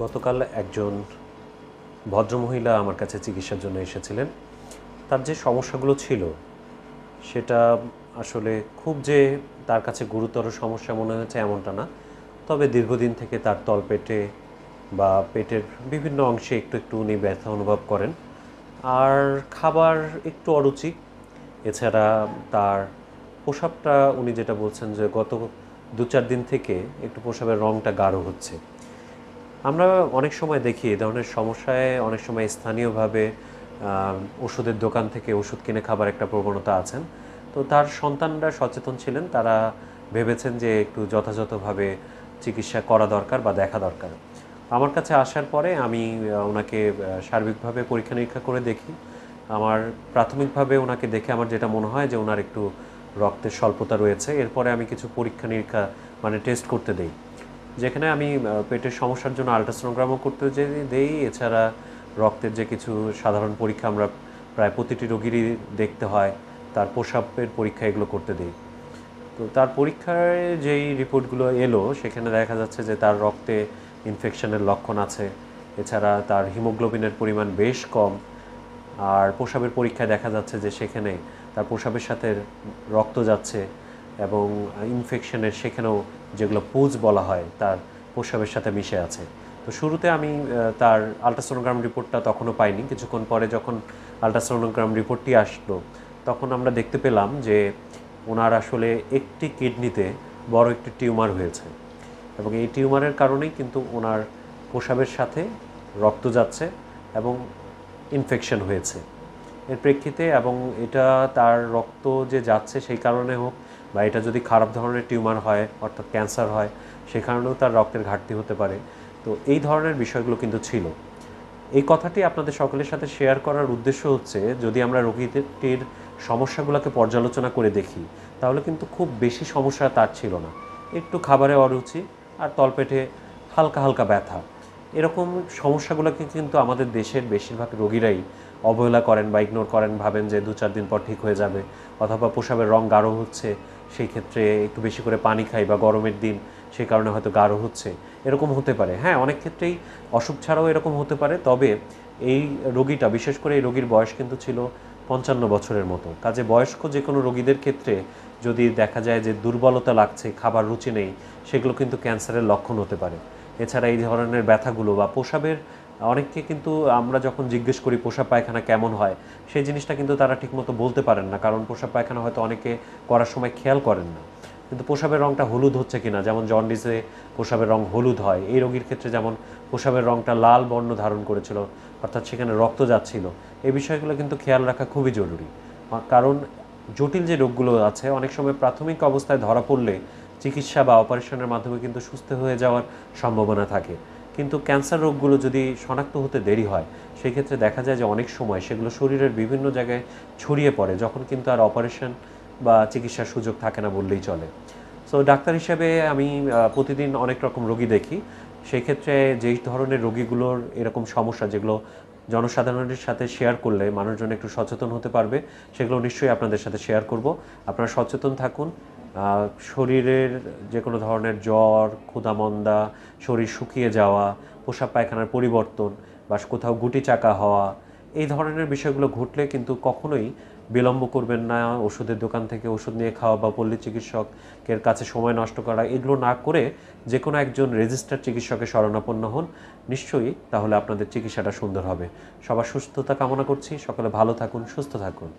গতকাল একজন ভদ্রমহিলা আমার কাছে চিকিৎসার জন্য এসেছিলেন। তার যে সমস্যাগুলো ছিল সেটা আসলে খুব যে তার কাছে গুরুতর সমস্যা মনে হয়েছে এমনটা না। তবে দীর্ঘদিন থেকে তার তলপেটে বা পেটের বিভিন্ন অংশে একটু একটু উনি ব্যথা অনুভব করেন, আর খাবার একটু অরুচি। এছাড়া তার প্রসাবটা উনি যেটা বলছেন যে গত 2-4 দিন থেকে একটু প্রসাবের রঙটা গাঢ় হচ্ছে। আমরা অনেক সময় দেখি এই ধরনের সমস্যায় অনেক সময় স্থানীয়ভাবে ওষুধের দোকান থেকে ওষুধ কিনে খাবার একটা প্রবণতা আছেন। তো তার সন্তানরা সচেতন ছিলেন, তারা ভেবেছেন যে একটু যথাযথভাবে চিকিৎসা করা দরকার বা দেখা দরকার। আমার কাছে আসার পরে আমি ওনাকে সার্বিকভাবে পরীক্ষা নিরীক্ষা করে দেখি। আমার প্রাথমিকভাবে ওনাকে দেখে আমার যেটা মনে হয় যে ওনার একটু রক্তের স্বল্পতা রয়েছে। এরপরে আমি কিছু পরীক্ষা নিরীক্ষা মানে টেস্ট করতে দেই, যেখানে আমি পেটের সমস্যার জন্য আল্ট্রাসোনোগ্রামও করতে দেই। এছাড়া রক্তের যে কিছু সাধারণ পরীক্ষা আমরা প্রায় প্রতিটি রোগীরই দেখতে হয়, তার প্রস্রাবের পরীক্ষা এগুলো করতে দিই। তো তার পরীক্ষায় যেই রিপোর্টগুলো এলো সেখানে দেখা যাচ্ছে যে তার রক্তে ইনফেকশনের লক্ষণ আছে। এছাড়া তার হিমোগ্লোবিনের পরিমাণ বেশ কম। আর প্রস্রাবের পরীক্ষায় দেখা যাচ্ছে যে সেখানে তার প্রস্রাবের সাথে রক্ত যাচ্ছে এবং ইনফেকশনের সেখানেও যেগুলো পুজ বলা হয় তার প্রস্রাবের সাথে মিশে আছে। তো শুরুতে আমি তার আল্ট্রাসোনোগ্রাম রিপোর্টটা তখনও পাইনি। কিছুক্ষণ পরে যখন আল্ট্রাসোনোগ্রাম রিপোর্টটি আসলো তখন আমরা দেখতে পেলাম যে ওনার আসলে একটি কিডনিতে বড় একটি টিউমার হয়েছে, এবং এই টিউমারের কারণেই কিন্তু ওনার প্রস্রাবের সাথে রক্ত যাচ্ছে এবং ইনফেকশন হয়েছে এর প্রেক্ষিতে। এবং এটা তার রক্ত যে যাচ্ছে সেই কারণে হোক, বা এটা যদি খারাপ ধরনের টিউমার হয় অর্থাৎ ক্যান্সার হয়, সে কারণেও তার রক্তের ঘাটতি হতে পারে। তো এই ধরনের বিষয়গুলো কিন্তু ছিল। এই কথাটি আপনাদের সকলের সাথে শেয়ার করার উদ্দেশ্য হচ্ছে, যদি আমরা রোগীটির সমস্যাগুলোকে পর্যালোচনা করে দেখি তাহলে কিন্তু খুব বেশি সমস্যা তার ছিল না। একটু খাবারে অরুচি আর তলপেটে হালকা হালকা ব্যথা, এরকম সমস্যাগুলোকে কিন্তু আমাদের দেশের বেশিরভাগ রোগীরাই অবহেলা করেন বা ইগনোর করেন, ভাবেন যে 2-4 দিন পর ঠিক হয়ে যাবে, অথবা প্রস্রাবের রং গাঢ় হচ্ছে সেই ক্ষেত্রে একটু বেশি করে পানি খাই, বা গরমের দিন সেই কারণে হয়তো গাঢ় হচ্ছে, এরকম হতে পারে। হ্যাঁ, অনেক ক্ষেত্রেই অসুখ ছাড়াও এরকম হতে পারে। তবে এই রোগীটা, বিশেষ করে এই রোগীর বয়স কিন্তু ছিল 55 বছরের মতো। কাজে বয়স্ক যে কোনো রোগীদের ক্ষেত্রে যদি দেখা যায় যে দুর্বলতা লাগছে, খাবার রুচি নেই, সেগুলো কিন্তু ক্যান্সারের লক্ষণ হতে পারে। এছাড়া এই ধরনের ব্যথাগুলো বা প্রস্রাবের, অনেককে কিন্তু আমরা যখন জিজ্ঞেস করি প্রস্রাব পায়খানা কেমন হয়, সেই জিনিসটা কিন্তু তারা ঠিকমতো বলতে পারেন না, কারণ প্রস্রাব পায়খানা হয়তো অনেকে করার সময় খেয়াল করেন না। কিন্তু প্রস্রাবের রঙটা হলুদ হচ্ছে কিনা, যেমন জন্ডিসে প্রস্রাবের রং হলুদ হয়, এই রোগীর ক্ষেত্রে যেমন প্রস্রাবের রঙটা লাল বর্ণ ধারণ করেছিল, অর্থাৎ সেখানে রক্ত যাচ্ছিল, এই বিষয়গুলো কিন্তু খেয়াল রাখা খুবই জরুরি। কারণ জটিল যে রোগগুলো আছে অনেক সময় প্রাথমিক অবস্থায় ধরা পড়লে চিকিৎসা বা অপারেশনের মাধ্যমে কিন্তু সুস্থ হয়ে যাওয়ার সম্ভাবনা থাকে। কিন্তু ক্যান্সার রোগগুলো যদি শনাক্ত হতে দেরি হয়, সেই ক্ষেত্রে দেখা যায় যে অনেক সময় সেগুলো শরীরের বিভিন্ন জায়গায় ছড়িয়ে পড়ে, যখন কিন্তু আর অপারেশন বা চিকিৎসার সুযোগ থাকে না বললেই চলে। সো ডাক্তার হিসেবে আমি প্রতিদিন অনেক রকম রোগী দেখি। সেই ক্ষেত্রে যেই ধরনের রোগীগুলোর এরকম সমস্যা, যেগুলো জনসাধারণের সাথে শেয়ার করলে মানুষজন একটু সচেতন হতে পারবে, সেগুলো নিশ্চয়ই আপনাদের সাথে শেয়ার করব। আপনারা সচেতন থাকুন। শরীরের যে কোনো ধরনের জ্বর, ক্ষুধামন্দা, শরীর শুকিয়ে যাওয়া, প্রস্রাব পায়খানার পরিবর্তন, বা কোথাও গুটি চাকা হওয়া, এই ধরনের বিষয়গুলো ঘটলে কিন্তু কখনোই বিলম্ব করবেন না। ওষুধের দোকান থেকে ওষুধ নিয়ে খাওয়া বা পল্লী চিকিৎসকের কাছে সময় নষ্ট করা, এগুলো না করে যে কোনো একজন রেজিস্টার্ড চিকিৎসকের শরণাপন্ন হন। নিশ্চয়ই তাহলে আপনাদের চিকিৎসাটা সুন্দর হবে। সবার সুস্থতা কামনা করছি। সকলে ভালো থাকুন, সুস্থ থাকুন।